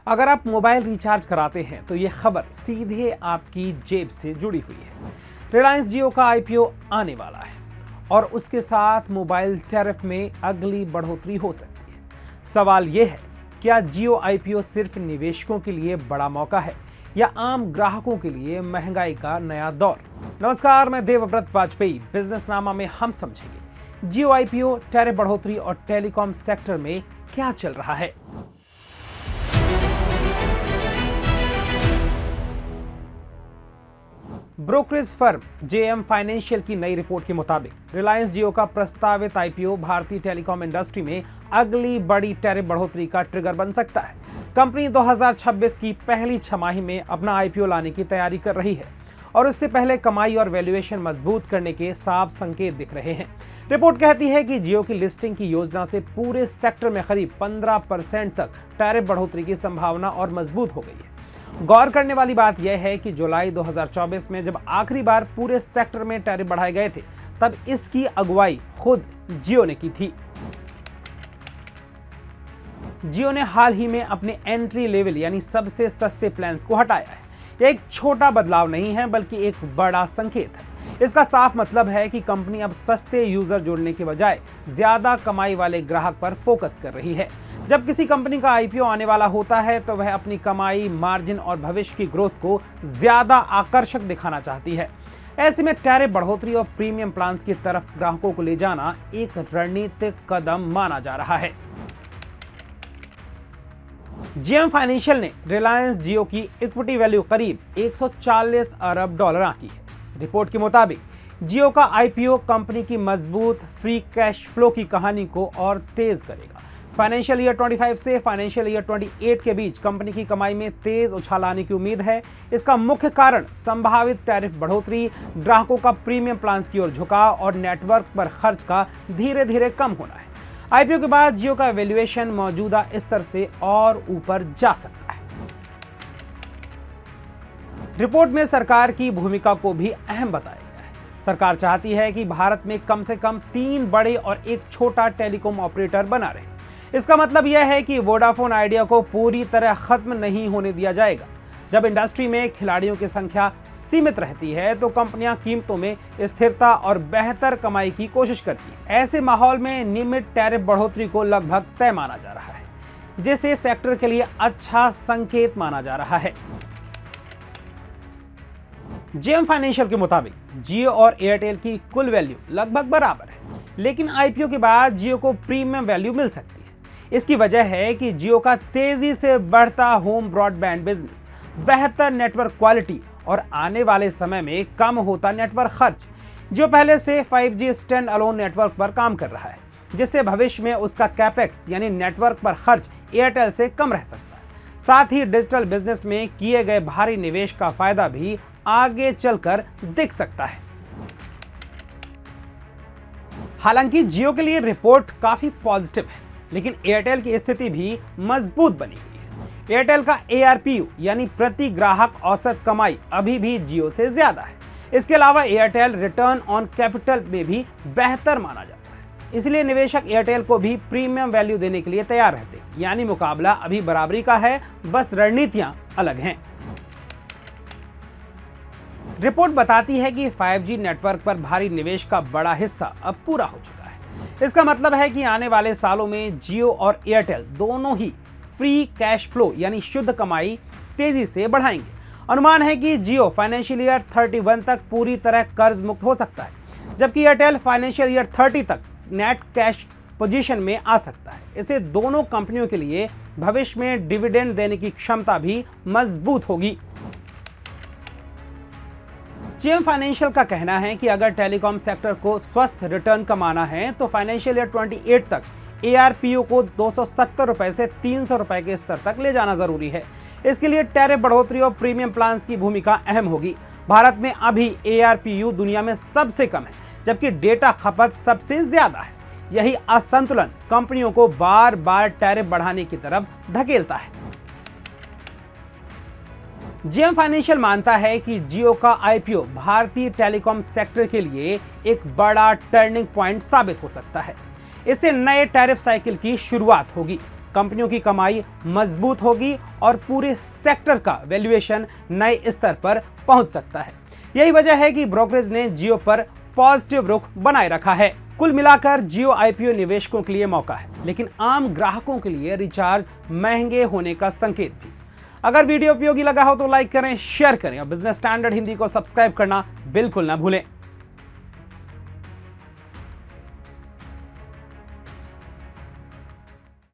अगर आप mobile recharge कराते हैं तो ये खबर सीधे आपकी जेब से जुड़ी हुई है। रिलायंस जियो का आईपीओ आने वाला है और उसके साथ मोबाइल टैरिफ में अगली बढ़ोतरी हो सकती है। सवाल ये है, क्या जियो आईपीओ सिर्फ निवेशकों के लिए बड़ा मौका है या आम ग्राहकों के लिए महंगाई का नया दौर? नमस्कार, मैं देवव्रत वाजपेयी। बिजनेसनामा में हम समझेंगे जियो आईपीओ, टैरिफ बढ़ोतरी और टेलीकॉम सेक्टर में क्या चल रहा है। ब्रोकरेज फर्म जेएम फाइनेंशियल की नई रिपोर्ट के मुताबिक रिलायंस जियो का प्रस्तावित आईपीओ भारतीय टेलीकॉम इंडस्ट्री में अगली बड़ी टैरिफ बढ़ोतरी का ट्रिगर बन सकता है। कंपनी 2026 की पहली छमाही में अपना आईपीओ लाने की तैयारी कर रही है और उससे पहले कमाई और वैल्यूएशन मजबूत करने के साफ संकेत दिख रहे हैं। रिपोर्ट कहती है कि जियो की लिस्टिंग की योजना से पूरे सेक्टर में करीब 15% तक टैरिफ बढ़ोतरी की संभावना और मजबूत हो गई है। गौर करने वाली बात यह है कि जुलाई 2024 में जब आखिरी बार पूरे सेक्टर में टैरिफ बढ़ाए गए थे, तब इसकी अगुवाई खुद जियो ने की थी। जियो ने हाल ही में अपने एंट्री लेवल यानी सबसे सस्ते प्लान्स को हटाया है। यह एक छोटा बदलाव नहीं है, बल्कि एक बड़ा संकेत है। इसका साफ मतलब है कि कंपनी अब सस्ते यूजर जोड़ने के बजाय ज्यादा कमाई वाले ग्राहक पर फोकस कर रही है। जब किसी कंपनी का आईपीओ आने वाला होता है तो वह अपनी कमाई, मार्जिन और भविष्य की ग्रोथ को ज्यादा आकर्षक दिखाना चाहती है। ऐसे में टैरिफ बढ़ोतरी और प्रीमियम प्लान्स की तरफ ग्राहकों को ले जाना एक रणनीतिक कदम माना जा रहा है। जेएम फाइनेंशियल ने रिलायंस जियो की इक्विटी वैल्यू करीब 140 अरब डॉलर आंकी है। रिपोर्ट के मुताबिक जियो का आईपीओ कंपनी की मजबूत फ्री कैश फ्लो की कहानी को और तेज करेगा। फाइनेंशियल ईयर 25 से फाइनेंशियल ईयर 28 के बीच कंपनी की कमाई में तेज उछाल आने की उम्मीद है। इसका मुख्य कारण संभावित टैरिफ बढ़ोतरी, ग्राहकों का प्रीमियम प्लान्स की ओर झुकाव और नेटवर्क पर खर्च का धीरे धीरे कम होना है। आईपीओ के बाद जियो का वैल्यूएशन मौजूदा स्तर से और ऊपर जा सकता है। रिपोर्ट में सरकार की भूमिका को भी अहम बताया गया है। सरकार चाहती है कि भारत में कम से कम 3 बड़े और एक छोटा टेलीकॉम ऑपरेटर बना रहे। इसका मतलब यह है कि वोडाफोन आइडिया को पूरी तरह खत्म नहीं होने दिया जाएगा। जब इंडस्ट्री में खिलाड़ियों की संख्या सीमित रहती है तो कंपनियां कीमतों में स्थिरता और बेहतर कमाई की कोशिश करती हैं। ऐसे माहौल में नियमित टैरिफ बढ़ोतरी को लगभग तय माना जा रहा है, जिसे सेक्टर के लिए अच्छा संकेत माना जा रहा है। जेएम फाइनेंशियल के मुताबिक जियो और एयरटेल की कुल वैल्यू लगभग बराबर है, लेकिन आईपीओ के बाद जियो को प्रीमियम वैल्यू मिल सकती है। इसकी वजह है कि जियो का तेजी से बढ़ता होम ब्रॉडबैंड बिजनेस, बेहतर नेटवर्क क्वालिटी और आने वाले समय में कम होता नेटवर्क खर्च। जियो पहले से 5G स्टैंड अलोन नेटवर्क पर काम कर रहा है, जिससे भविष्य में उसका कैपेक्स यानी नेटवर्क पर खर्च एयरटेल से कम रह सकता है। साथ ही डिजिटल बिजनेस में किए गए भारी निवेश का फायदा भी आगे चलकर दिख सकता है। हालांकि जियो के लिए रिपोर्ट काफी पॉजिटिव है, लेकिन एयरटेल की स्थिति भी मजबूत बनी हुई है। एयरटेल का एआरपीयू यानी प्रति ग्राहक औसत कमाई अभी भी जियो से ज्यादा है। इसके अलावा एयरटेल रिटर्न ऑन कैपिटल में भी बेहतर माना जाता है। इसलिए निवेशक एयरटेल को भी प्रीमियम वैल्यू देने के लिए तैयार रहते हैं। यानी मुकाबला अभी बराबरी का है, बस रणनीतियां अलग हैं। रिपोर्ट बताती है कि 5G नेटवर्क पर भारी निवेश का बड़ा हिस्सा अब पूरा हो चुका है। इसका मतलब है कि आने वाले सालों में जियो और एयरटेल दोनों ही फ्री कैश फ्लो यानी शुद्ध कमाई तेजी से बढ़ाएंगे। अनुमान है कि जियो फाइनेंशियल ईयर 31 तक पूरी तरह कर्ज मुक्त हो सकता है, जबकि एयरटेल फाइनेंशियल ईयर 30 तक नेट कैश पोजीशन में आ सकता है। इससे दोनों कंपनियों के लिए भविष्य में डिविडेंड देने की क्षमता भी मजबूत होगी। जेएम फाइनेंशियल का कहना है कि अगर टेलीकॉम सेक्टर को स्वस्थ रिटर्न कमाना है तो फाइनेंशियल ईयर 28 तक एआरपीओ को 270 रुपए से 300 रुपए के स्तर तक ले जाना जरूरी है। इसके लिए टैरिफ बढ़ोतरी और प्रीमियम प्लान्स की भूमिका अहम होगी। भारत में अभी एआरपीयू दुनिया में सबसे कम है, जबकि डेटा खपत सबसे ज्यादा है। यही असंतुलन कंपनियों को बार बार टैरिफ बढ़ाने की तरफ धकेलता है। जेएम फाइनेंशियल मानता है कि जियो का आईपीओ भारतीय टेलीकॉम सेक्टर के लिए एक बड़ा टर्निंग पॉइंट साबित हो सकता है। इससे नए टैरिफ साइकिल की शुरुआत होगी। कंपनियों की कमाई मजबूत होगी और पूरे सेक्टर का वैल्यूएशन नए स्तर पर पहुंच सकता है। यही वजह है कि ब्रोकरेज ने जियो पर पॉजिटिव रुख बनाए रखा है। कुल मिलाकर जियो आईपीओ निवेशकों के लिए मौका है, लेकिन आम ग्राहकों के लिए रिचार्ज महंगे होने का संकेत भी। अगर वीडियो उपयोगी लगा हो तो लाइक करें, शेयर करें और बिजनेस स्टैंडर्ड हिंदी को सब्सक्राइब करना बिल्कुल ना भूलें।